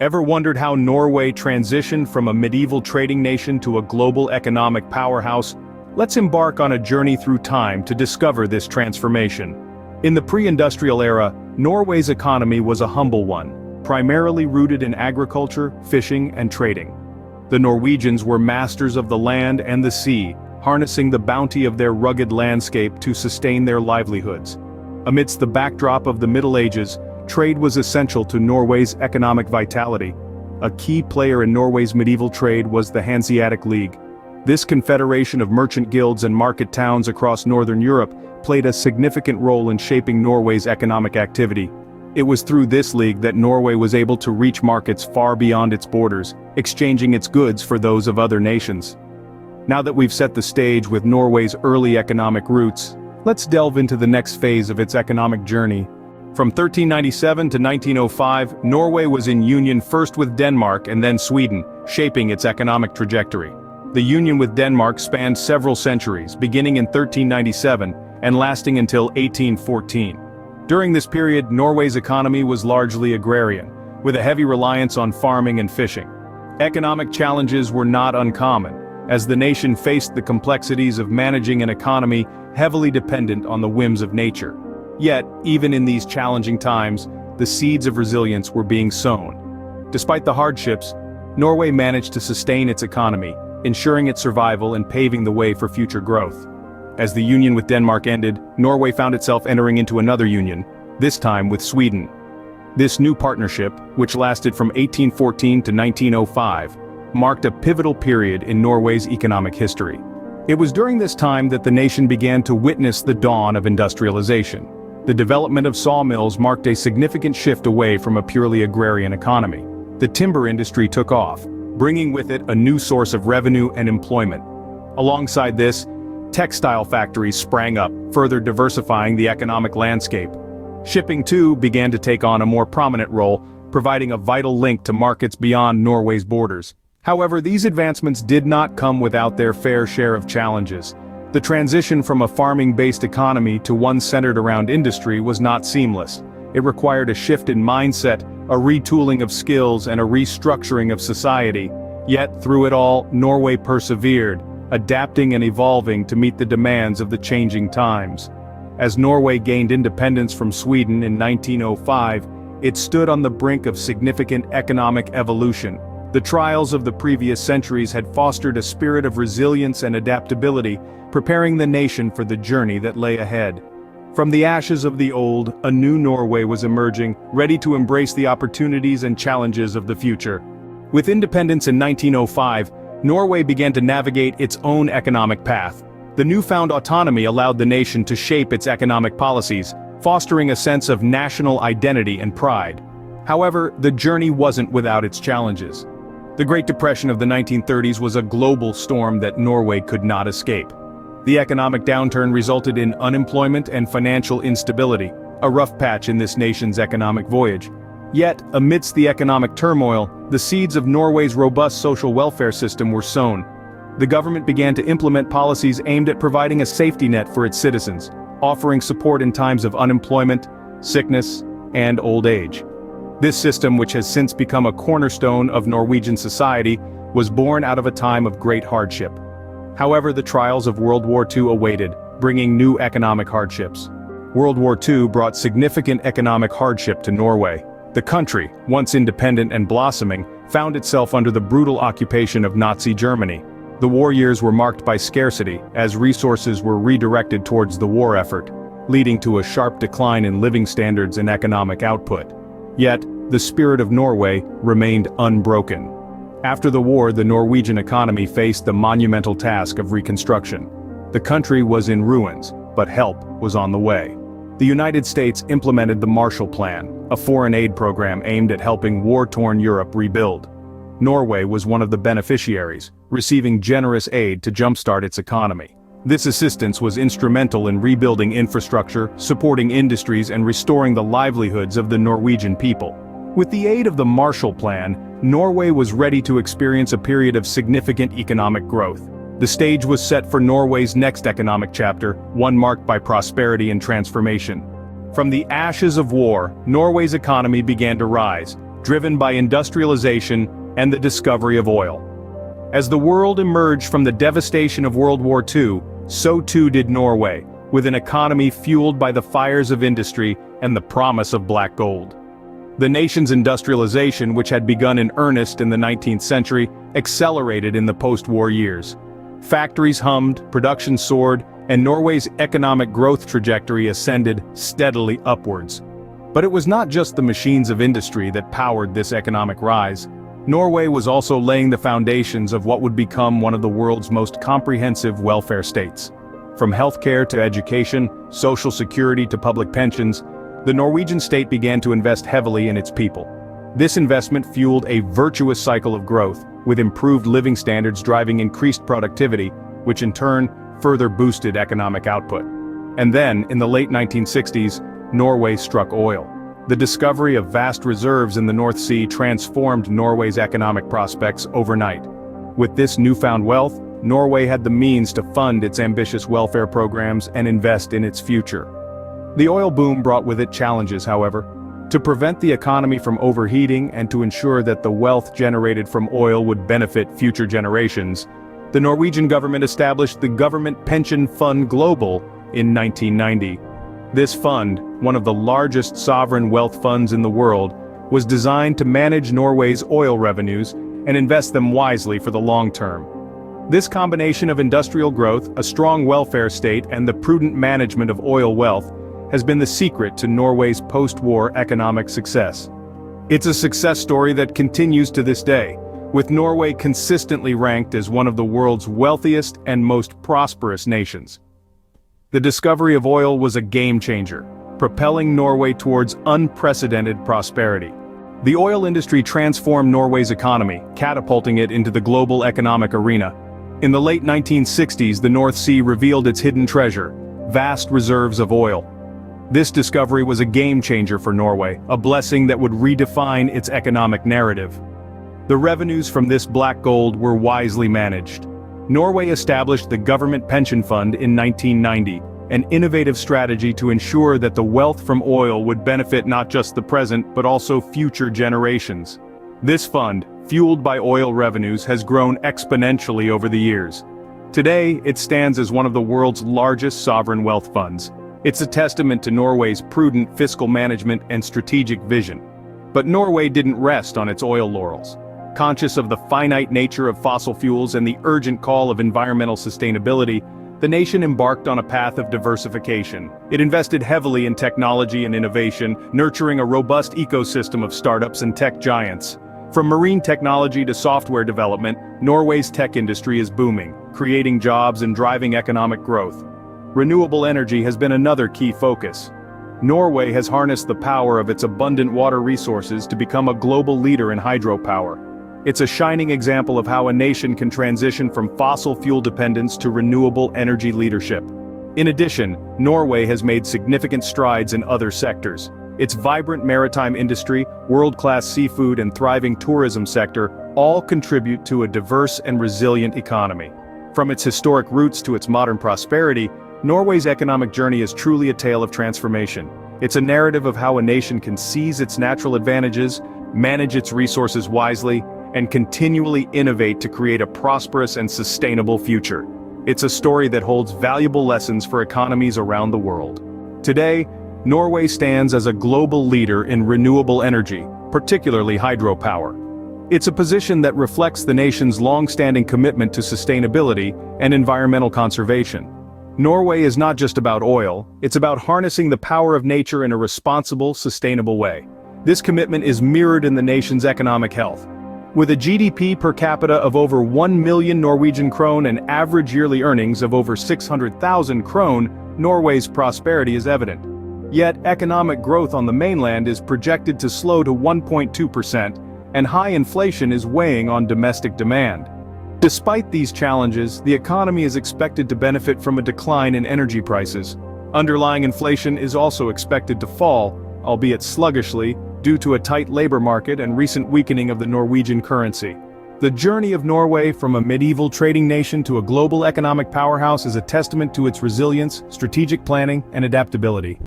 Ever wondered how Norway transitioned from a medieval trading nation to a global economic powerhouse? Let's embark on a journey through time to discover this transformation. In the pre-industrial era, Norway's economy was a humble one, primarily rooted in agriculture, fishing, and trading. The Norwegians were masters of the land and the sea, harnessing the bounty of their rugged landscape to sustain their livelihoods. Amidst the backdrop of the Middle Ages, trade was essential to Norway's economic vitality. A key player in Norway's medieval trade was the Hanseatic League. This confederation of merchant guilds and market towns across northern Europe played a significant role in shaping Norway's economic activity. It was through this league that Norway was able to reach markets far beyond its borders, exchanging its goods for those of other nations. Now that we've set the stage with Norway's early economic roots, let's delve into the next phase of its economic journey. From 1397 to 1905, Norway was in union first with Denmark and then Sweden, shaping its economic trajectory. The union with Denmark spanned several centuries, beginning in 1397 and lasting until 1814. During this period, Norway's economy was largely agrarian, with a heavy reliance on farming and fishing. Economic challenges were not uncommon, as the nation faced the complexities of managing an economy heavily dependent on the whims of nature. Yet, even in these challenging times, the seeds of resilience were being sown. Despite the hardships, Norway managed to sustain its economy, ensuring its survival and paving the way for future growth. As the union with Denmark ended, Norway found itself entering into another union, this time with Sweden. This new partnership, which lasted from 1814 to 1905, marked a pivotal period in Norway's economic history. It was during this time that the nation began to witness the dawn of industrialization. The development of sawmills marked a significant shift away from a purely agrarian economy. The timber industry took off, bringing with it a new source of revenue and employment. Alongside this, textile factories sprang up, further diversifying the economic landscape. Shipping too began to take on a more prominent role, providing a vital link to markets beyond Norway's borders. However, these advancements did not come without their fair share of challenges. The transition from a farming-based economy to one centered around industry was not seamless. It required a shift in mindset, a retooling of skills, and a restructuring of society. Yet, through it all, Norway persevered, adapting and evolving to meet the demands of the changing times. As Norway gained independence from Sweden in 1905, it stood on the brink of significant economic evolution. The trials of the previous centuries had fostered a spirit of resilience and adaptability, preparing the nation for the journey that lay ahead. From the ashes of the old, a new Norway was emerging, ready to embrace the opportunities and challenges of the future. With independence in 1905, Norway began to navigate its own economic path. The newfound autonomy allowed the nation to shape its economic policies, fostering a sense of national identity and pride. However, the journey wasn't without its challenges. The Great Depression of the 1930s was a global storm that Norway could not escape. The economic downturn resulted in unemployment and financial instability, a rough patch in this nation's economic voyage. Yet, amidst the economic turmoil, the seeds of Norway's robust social welfare system were sown. The government began to implement policies aimed at providing a safety net for its citizens, offering support in times of unemployment, sickness, and old age. This system, which has since become a cornerstone of Norwegian society, was born out of a time of great hardship. However, the trials of World War II awaited, bringing new economic hardships. World War II brought significant economic hardship to Norway. The country, once independent and blossoming, found itself under the brutal occupation of Nazi Germany. The war years were marked by scarcity, as resources were redirected towards the war effort, leading to a sharp decline in living standards and economic output. Yet, the spirit of Norway remained unbroken. After the war, the Norwegian economy faced the monumental task of reconstruction. The country was in ruins, but help was on the way. The United States implemented the Marshall Plan, a foreign aid program aimed at helping war-torn Europe rebuild. Norway was one of the beneficiaries, receiving generous aid to jumpstart its economy. This assistance was instrumental in rebuilding infrastructure, supporting industries, and restoring the livelihoods of the Norwegian people. With the aid of the Marshall Plan, Norway was ready to experience a period of significant economic growth. The stage was set for Norway's next economic chapter, one marked by prosperity and transformation. From the ashes of war, Norway's economy began to rise, driven by industrialization and the discovery of oil. As the world emerged from the devastation of World War II, so too did Norway, with an economy fueled by the fires of industry and the promise of black gold. The nation's industrialization, which had begun in earnest in the 19th century, accelerated in the post-war years. Factories hummed, production soared, and Norway's economic growth trajectory ascended steadily upwards. But it was not just the machines of industry that powered this economic rise. Norway was also laying the foundations of what would become one of the world's most comprehensive welfare states. From healthcare to education, social security to public pensions, the Norwegian state began to invest heavily in its people. This investment fueled a virtuous cycle of growth, with improved living standards driving increased productivity, which in turn further boosted economic output. And then, in the late 1960s, Norway struck oil. The discovery of vast reserves in the North Sea transformed Norway's economic prospects overnight. With this newfound wealth, Norway had the means to fund its ambitious welfare programs and invest in its future. The oil boom brought with it challenges, however. To prevent the economy from overheating and to ensure that the wealth generated from oil would benefit future generations, the Norwegian government established the Government Pension Fund Global in 1990. This fund, one of the largest sovereign wealth funds in the world, was designed to manage Norway's oil revenues and invest them wisely for the long term. This combination of industrial growth, a strong welfare state, and the prudent management of oil wealth has been the secret to Norway's post-war economic success. It's a success story that continues to this day, with Norway consistently ranked as one of the world's wealthiest and most prosperous nations. The discovery of oil was a game-changer, propelling Norway towards unprecedented prosperity. The oil industry transformed Norway's economy, catapulting it into the global economic arena. In the late 1960s, the North Sea revealed its hidden treasure, vast reserves of oil. This discovery was a game-changer for Norway, a blessing that would redefine its economic narrative. The revenues from this black gold were wisely managed. Norway established the Government Pension Fund in 1990, an innovative strategy to ensure that the wealth from oil would benefit not just the present but also future generations. This fund, fueled by oil revenues, has grown exponentially over the years. Today, it stands as one of the world's largest sovereign wealth funds. It's a testament to Norway's prudent fiscal management and strategic vision. But Norway didn't rest on its oil laurels. Conscious of the finite nature of fossil fuels and the urgent call of environmental sustainability, the nation embarked on a path of diversification. It invested heavily in technology and innovation, nurturing a robust ecosystem of startups and tech giants. From marine technology to software development, Norway's tech industry is booming, creating jobs and driving economic growth. Renewable energy has been another key focus. Norway has harnessed the power of its abundant water resources to become a global leader in hydropower. It's a shining example of how a nation can transition from fossil fuel dependence to renewable energy leadership. In addition, Norway has made significant strides in other sectors. Its vibrant maritime industry, world-class seafood, and thriving tourism sector all contribute to a diverse and resilient economy. From its historic roots to its modern prosperity, Norway's economic journey is truly a tale of transformation. It's a narrative of how a nation can seize its natural advantages, manage its resources wisely, and continually innovate to create a prosperous and sustainable future. It's a story that holds valuable lessons for economies around the world. Today, Norway stands as a global leader in renewable energy, particularly hydropower. It's a position that reflects the nation's long-standing commitment to sustainability and environmental conservation. Norway is not just about oil, it's about harnessing the power of nature in a responsible, sustainable way. This commitment is mirrored in the nation's economic health. With a GDP per capita of over 1 million Norwegian krone and average yearly earnings of over 600,000 krone, Norway's prosperity is evident. Yet, economic growth on the mainland is projected to slow to 1.2%, and high inflation is weighing on domestic demand. Despite these challenges, the economy is expected to benefit from a decline in energy prices. Underlying inflation is also expected to fall, albeit sluggishly, due to a tight labor market and recent weakening of the Norwegian currency. The journey of Norway from a medieval trading nation to a global economic powerhouse is a testament to its resilience, strategic planning, and adaptability.